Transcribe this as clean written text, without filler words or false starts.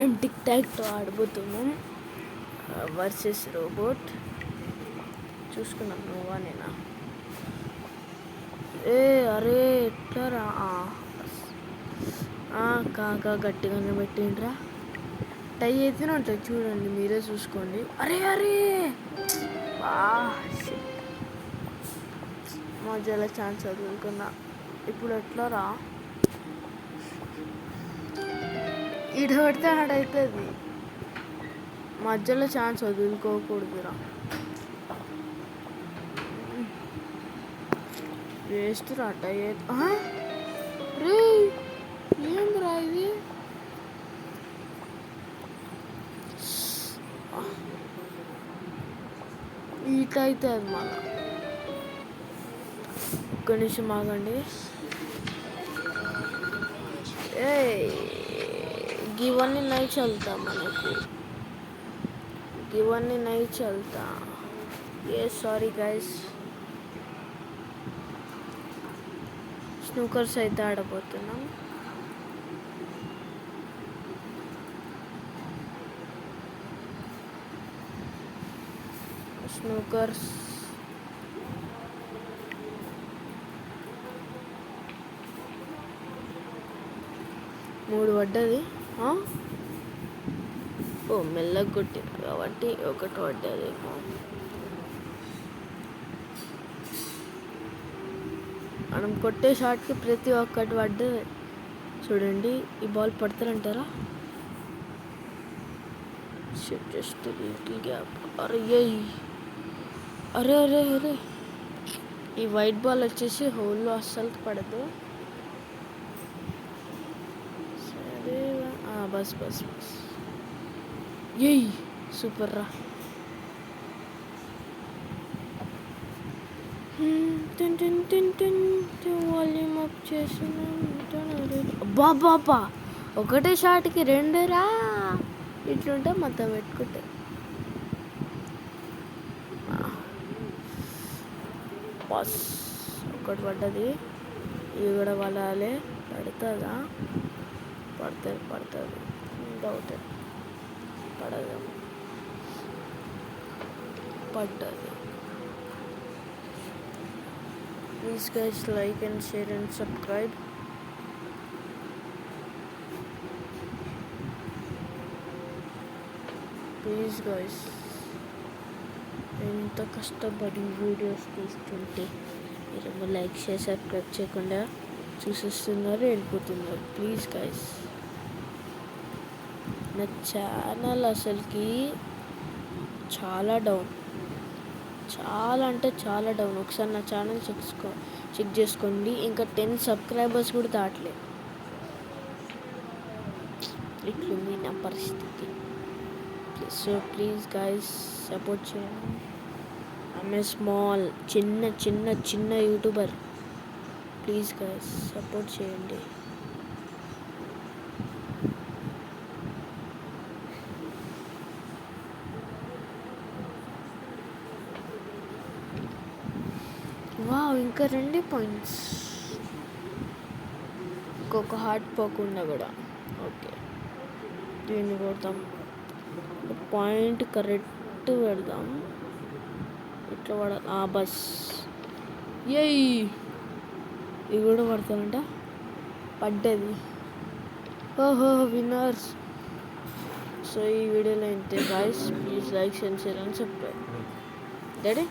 మేము tick టాక్తో ఆడబోతున్నాం versus robot. చూసుకున్నాం నువ్వా నేనా? అరే ఎట్లారా? కాకా గట్టిగానే పెట్టిండ్రా. టై అయితేనే ఉంటుంది చూడండి, మీరే చూసుకోండి. అరే అరే మధ్యలో ఛాన్స్ వదులుకున్నా. ఇప్పుడు ఎట్లారా? ఇటు పడితే ఆడవుతుంది. మధ్యలో ఛాన్స్ వదులుకోకూడదురా. వేస్ట్ రా టై రే. ఏంద్రా ఇది? ఈట అవుతుంది మన. ఒక్క నిమిషం ఆగండి. గివన్నీ नहीं चलता మనకు. గివన్నీ नहीं चलता. Sorry guys. స్నూకర్స్ అయితే ఆడబోతున్నాం. స్నూకర్స్ మూడు పడ్డది. మెల్లగా కొట్టింది కాబట్టి ఒకటి పడ్డదేమో. మనం కొట్టే షాట్కి ప్రతి ఒక్కటి పడ్డది. చూడండి, ఈ బాల్ పడతారంటారా? Just little gap. అరే అరే అరే అరే ఈ వైట్ బాల్ వచ్చేసి హోల్లో అస్సలు పడదు. సరే బస్ బస్ బస్. సూపర్ రా. వాల్యూమ్ అప్ చేసిన బాబా ఒకటే షాట్కి రెండురా. ఇట్లుంటే మొత్తం పెట్టుకుంటే బస్ ఒకటి పడ్డది. ఇది కూడా పడాలి. పడుతుందా? పడుతుంది డౌట్. పడదు. పడ్డది. Please guys, like and share and subscribe. Please guys, నేను ఇంత కష్టపడి వీడియోస్ తీస్తుంటే మీరు లైక్ షేర్ సబ్స్క్రైబ్ చేయకుండా చూసేస్తున్నారు, వెళ్ళిపోతున్నారు. ప్లీజ్ గైస్, నా ఛానల్ అసలుకి చాలా డౌన్, చాలా అంటే చాలా డౌన్. ఒకసారి నా ఛానల్ చెక్ చేసుకోండి. ఇంకా 10 సబ్స్క్రైబర్స్ కూడా దాటలేదు. ఇట్లుంది నా పరిస్థితి. సో ప్లీజ్ గైస్ సపోర్ట్ చేయండి. ఐఎమ్ ఏ స్మాల్ చిన్న యూట్యూబర్. ప్లీజ్ గైస్ సపోర్ట్ చేయండి. ఇంకా 2 పాయింట్స్. ఇంకొక హార్ట్ పోకుండా కూడా. ఓకే, దీన్ని కొడతాం. పాయింట్ కరెక్ట్ పెడదాం. ఇట్లా బస్. ఇవి కూడా పడతానంట. పడ్డది. విన్నర్స్. సో ఈ వీడియోలో ఇంతే guys. Please like and share and subscribe. Ready?